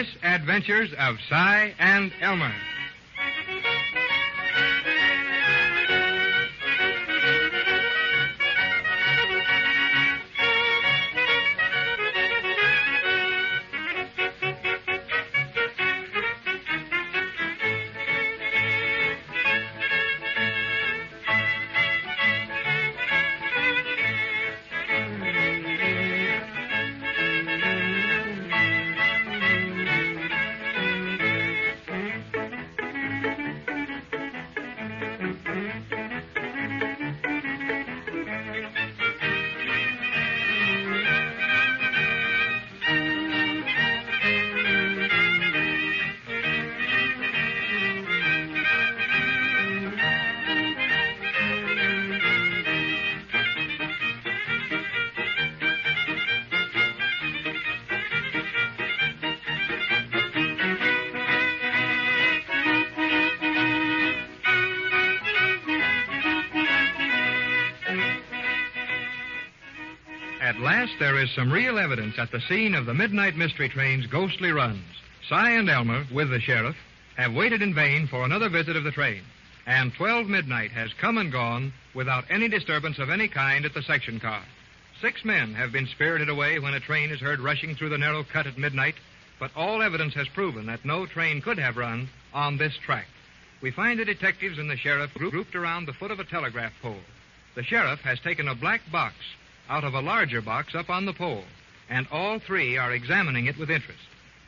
Misadventures of Cy and Elmer. At last, there is some real evidence at the scene of the Midnight Mystery Train's ghostly runs. Cy and Elmer, with the sheriff, have waited in vain for another visit of the train, and 12 midnight has come and gone without any disturbance of any kind at the section car. 6 men have been spirited away when a train is heard rushing through the narrow cut at midnight, but all evidence has proven that no train could have run on this track. We find the detectives and the sheriff grouped around the foot of a telegraph pole. The sheriff has taken a black box out of a larger box up on the pole, and all 3 are examining it with interest.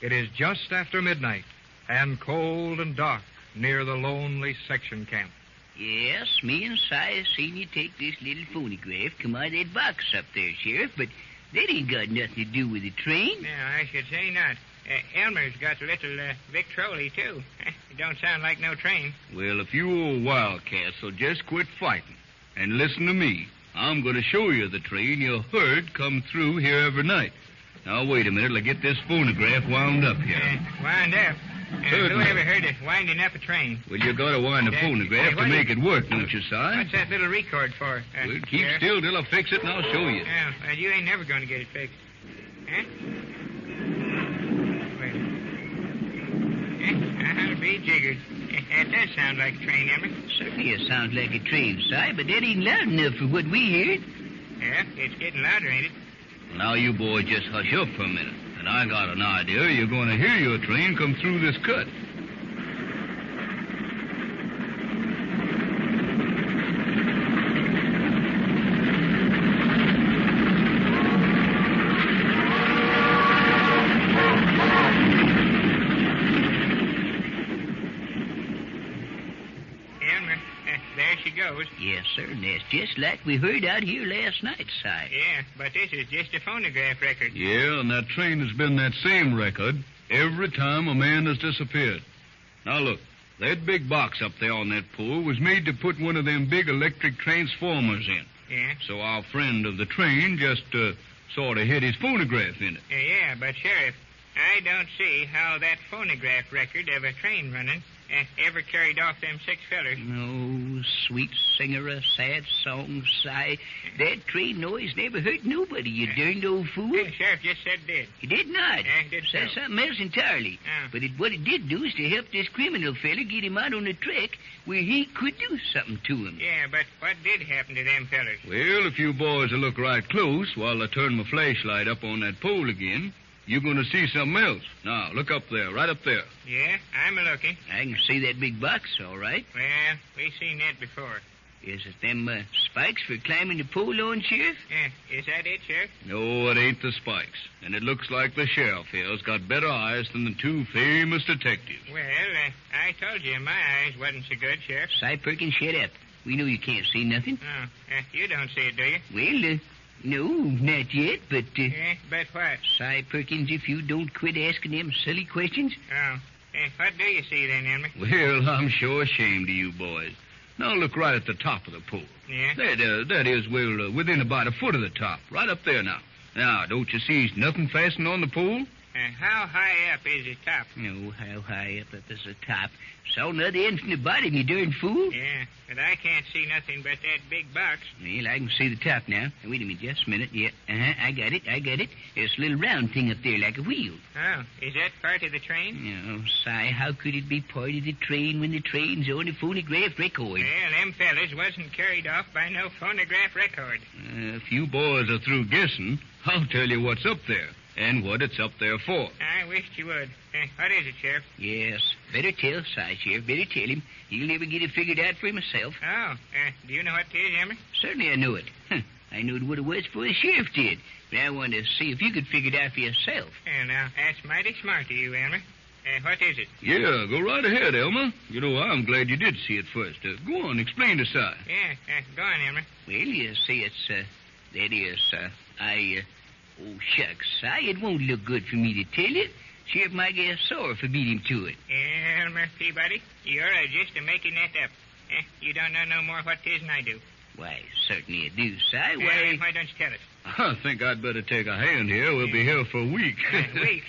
It is just after midnight, and cold and dark near the lonely section camp. Yes, me and Si seen you take this little phonograph come out of that box up there, Sheriff, but that ain't got nothing to do with the train. No, I should say not. Elmer's got a little Victrola, too. It don't sound like no train. Well, if you old wildcats will just quit fighting and listen to me, I'm going to show you the train you heard come through here every night. Now, wait a minute. I'll get this phonograph wound up here. Wound up? Who ever heard of winding up a train? Well, you got to wind the phonograph to make it work, don't you, Si? What's that little record for? Well, keep still till I fix it, and I'll show you. Oh, well, you ain't never going to get it fixed. Huh? Wait. I'll be jiggered. That does sound like a train, Elmer. Certainly it sounds like a train, Si, but that ain't loud enough for what we heard. Yeah, it's getting louder, ain't it? Well, now, you boys just hush up for a minute. And I got an idea you're going to hear your train come through this cut. There she goes. Yes, sir, and that's just like we heard out here last night, Si. Yeah, but this is just a phonograph record. Yeah, and that train has been that same record every time a man has disappeared. Now, look, that big box up there on that pole was made to put one of them big electric transformers in. Yeah? So our friend of the train just sort of hid his phonograph in it. Yeah, but, Sheriff, I don't see how that phonograph record of a train running ever carried off them 6 fellers. No, sweet singer of sad songs, Si. That train noise never hurt nobody, you darned old fool. The sheriff just said it did. He did not. It did Said so. something else entirely. Oh. But what it did do is to help this criminal fella get him out on the track where he could do something to him. Yeah, but what did happen to them fellers? Well, if you boys will look right close while I turn my flashlight up on that pole again, you're going to see something else. Now, look up there, right up there. Yeah, I'm a-looking. I can see that big box, all right. Well, we seen that before. Is it them spikes for climbing the pole on, Sheriff? Is that it, Sheriff? No, it ain't the spikes. And it looks like the sheriff here's got better eyes than the 2 famous detectives. Well, I told you my eyes wasn't so good, Sheriff. Si Perkins, shut up. We know you can't see nothing. Oh, you don't see it, do you? Well, no, not yet, but... but what? Si Perkins, if you don't quit asking them silly questions... Oh, what do you see then, Elmer? Well, I'm sure ashamed of you boys. Now look right at the top of the pole. Yeah? That is, within about a foot of the top. Right up there now. Now, don't you see nothing fastened on the pole? How high up is the top? Oh, how high up is the top? Saw another end from the bottom, you darn fool. Yeah, but I can't see nothing but that big box. Well, I can see the top now. Wait a minute, just a minute. Yeah, I got it. There's a little round thing up there like a wheel. Oh, is that part of the train? Oh, Si, how could it be part of the train when the train's on a phonograph record? Well, them fellas wasn't carried off by no phonograph record. If you boys are through guessing, I'll tell you what's up there and what it's up there for. I wished you would. What is it, Sheriff? Yes, better tell Si, Sheriff. Better tell him. He'll never get it figured out for himself. Oh, do you know what it is, Elmer? Certainly I know it. I knew what it was before the sheriff did. But I wanted to see if you could figure it out for yourself. Well, now, that's mighty smart of you, Elmer. What is it? Yeah, go right ahead, Elmer. You know, I'm glad you did see it first. Go on, explain to Si. Yeah, go on, Elmer. Well, you see, it's, oh, shucks, Si, it won't look good for me to tell you. Sheriff might get sore for beating to it. Elmer Peabody, you're just making that up. You don't know no more what 'tis than I do. Why, certainly I do, Si. Why don't you tell us? I think I'd better take a hand here. We'll be here for a week. Week?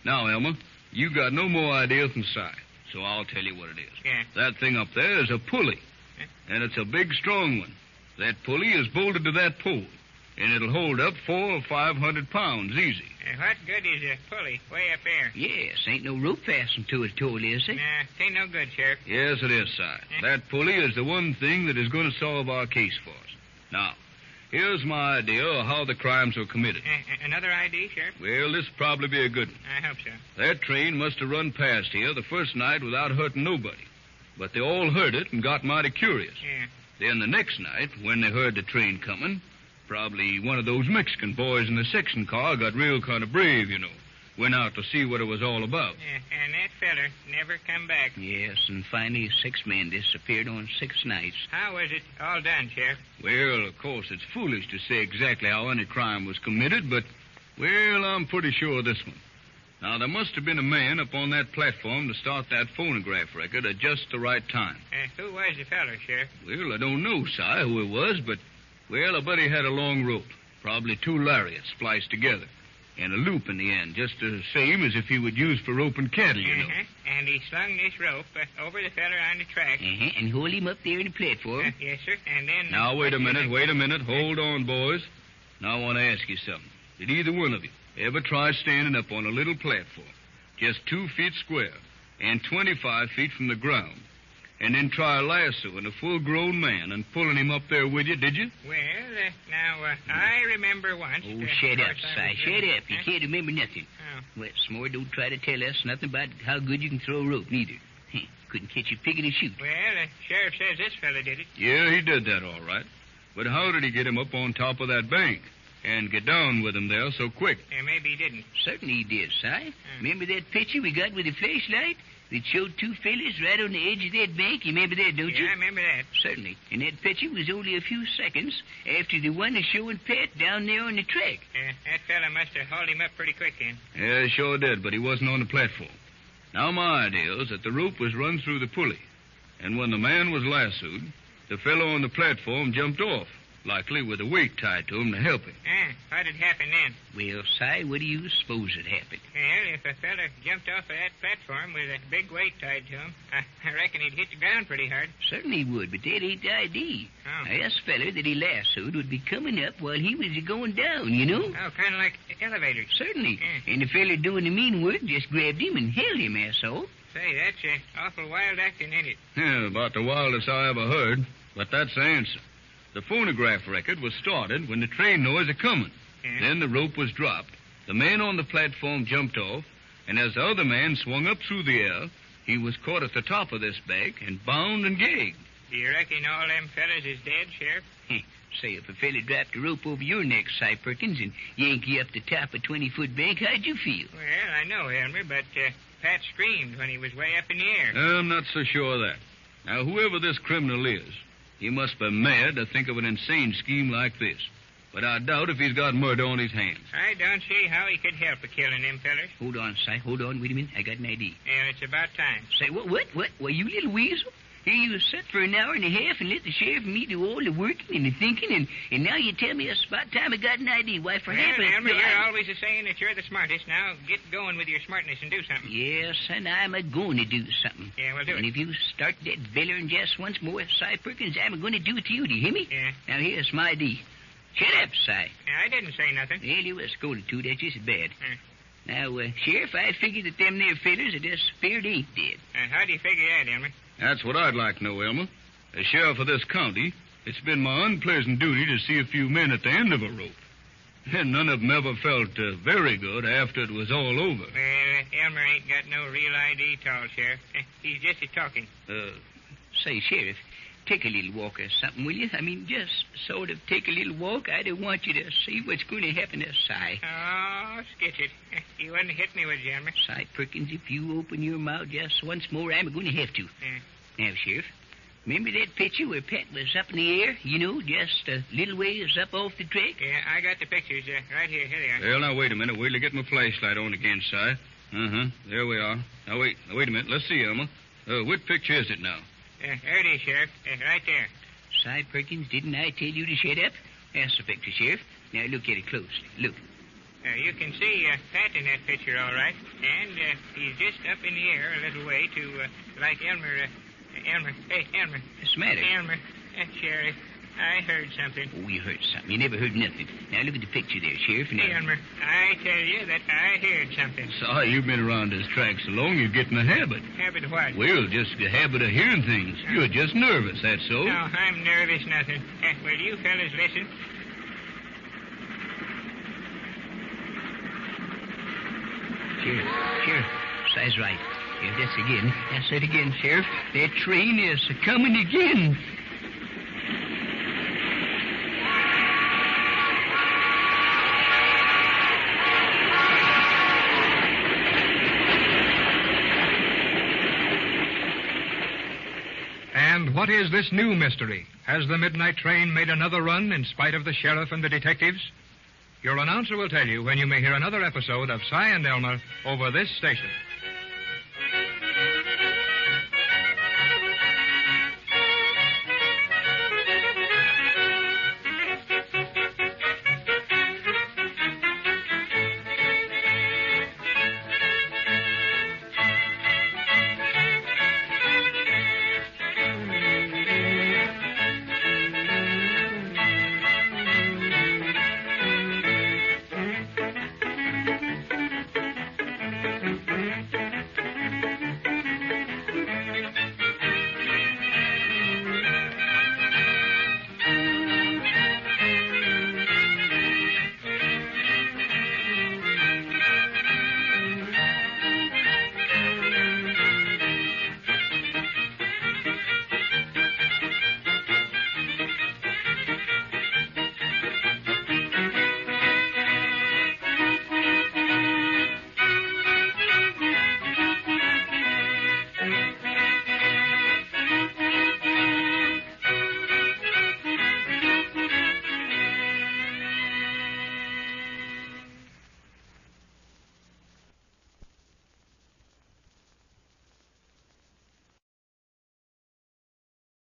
Now, Elmer, you got no more idea than Si, so I'll tell you what it is. Yeah. That thing up there is a pulley, and it's a big, strong one. That pulley is bolted to that pole, and it'll hold up 400 or 500 pounds easy. What good is a pulley way up there? Yes, ain't no rope fastened to it at all, is there? Nah, it ain't no good, Sheriff. Yes, it is, Si. That pulley is the one thing that is going to solve our case for us. Now, here's my idea of how the crimes were committed. Another idea, Sheriff? Well, this'll probably be a good one. I hope so. That train must have run past here the first night without hurting nobody. But they all heard it and got mighty curious. Yeah. Then the next night, when they heard the train coming, probably one of those Mexican boys in the section car got real kind of brave, you know. Went out to see what it was all about. Yeah, and that feller never come back. Yes, and finally 6 men disappeared on 6 nights. How was it all done, Sheriff? Well, of course, it's foolish to say exactly how any crime was committed, but, well, I'm pretty sure of this one. Now, there must have been a man up on that platform to start that phonograph record at just the right time. Who was the feller, Sheriff? Well, I don't know, Si, who it was, but, well, I bet he had a long rope. Probably 2 lariats spliced together. And a loop in the end, just the same as if he would use for roping cattle, you know. And he slung this rope over the feller on the track. And hold him up there on the platform. Yes, sir, and then... Now, wait a minute. Hold on, boys. Now, I want to ask you something. Did either one of you ever try standing up on a little platform, just 2 feet square, and 25 feet from the ground, and then try lassoing a full-grown man and pulling him up there with you, did you? Well, I remember once... Oh, shut up, Si. Shut up. You can't remember nothing. Oh. What's more, don't try to tell us nothing about how good you can throw a rope, neither. Couldn't catch you picking and shoot. Well, the sheriff says this fella did it. Yeah, he did that all right. But how did he get him up on top of that bank and get down with him there so quick? Maybe he didn't. Certainly he did, Si. Remember that picture we got with the flashlight? That showed 2 fellas right on the edge of that bank. You remember that, don't you? Yeah, I remember that. Certainly. And that picture was only a few seconds after the one is showing Pat down there on the track. That fella must have hauled him up pretty quick then. Yeah, he sure did, but he wasn't on the platform. Now, my idea is that the rope was run through the pulley, and when the man was lassoed, the fellow on the platform jumped off, likely with a weight tied to him to help him. What'd happen then? Well, Si, what do you suppose had happened? Well, if a fella jumped off of that platform with a big weight tied to him, I reckon he'd hit the ground pretty hard. Certainly he would, but that ain't the idea. Oh. This feller that he lassoed would be coming up while he was going down, you know? Oh, kind of like elevators. Certainly. And the feller doing the mean work just grabbed him and held him, asshole. Say, that's awful wild acting, ain't it? Yeah, about the wildest I ever heard, but that's the answer. The phonograph record was started when the train noise was coming. Then the rope was dropped. The man on the platform jumped off, and as the other man swung up through the air, he was caught at the top of this bank and bound and gagged. Do you reckon all them fellas is dead, Sheriff? Say, if a fella dropped a rope over your neck, Si Perkins, and yanked you up the top of a 20-foot bank, how'd you feel? Well, I know, Elmer, but Pat screamed when he was way up in the air. I'm not so sure of that. Now, whoever this criminal is, he must be mad to think of an insane scheme like this. But I doubt if he's got murder on his hands. I don't see how he could help a killing them fellers. Hold on, Si. Hold on. Wait a minute. I got an idea. Yeah, it's about time. Say, what? Well, you little weasel. Here you sit for an hour and a half and let the sheriff and me do all the working and the thinking, and now you tell me it's about time I got an idea. Why, for half Elmer, you're always saying that you're the smartest. Now, get going with your smartness and do something. Yes, and I'm going to do something. Yeah, well, do and it. if you start that bellering just once more, Cy Perkins, I'm going to do it to you. Do you hear me? Yeah. Now, here's my idea. Shut up, Cy. I didn't say nothing. Well, you were scolded, too. That's just bad. Now, Sheriff, I figure that them there fellers are just scared ain't dead. How do you figure that, Elmer? That's what I'd like to know, Elmer. As sheriff of this county, it's been my unpleasant duty to see a few men at the end of a rope. And none of them ever felt very good after it was all over. Well, Elmer ain't got no real ID at all, Sheriff. He's just talking. Say, Sheriff, take a little walk or something, will you? I mean, just sort of take a little walk. I don't want you to see what's going to happen to Cy. Oh, sketch it. You wouldn't hit me, would you, Elmer? Cy Perkins, if you open your mouth just once more, I'm going to have to. Now, Sheriff, remember that picture where Pat was up in the air? You know, just a little ways up off the track? Yeah, I got the pictures right here. Here they are. Well, now, wait a minute. Wait till I get my flashlight on again, Si. There we are. Now, wait a minute. Let's see, Elmer. What picture is it now? There it is, Sheriff. Right there. Cy Perkins, didn't I tell you to shut up? That's the picture, Sheriff. Now, look at it closely. Look. You can see Pat in that picture, all right. And he's just up in the air a little way to, like Elmer. Elmer. Hey, Elmer. What's the matter? Elmer. Sheriff, I heard something. Oh, you heard something. You never heard nothing. Now, look at the picture there, Sheriff. Now... Elmer, I tell you that I heard something. Si, you've been around this track so long, you get in a habit. Habit of what? Well, just the habit of hearing things. You're just nervous, that's so. No, I'm nervous nothing. Will you fellas listen? Sheriff, Cy's right. Yeah, that's it again, Sheriff. That train is coming again. And what is this new mystery? Has the midnight train made another run in spite of the sheriff and the detectives? Your announcer will tell you when you may hear another episode of Cy and Elmer over this station.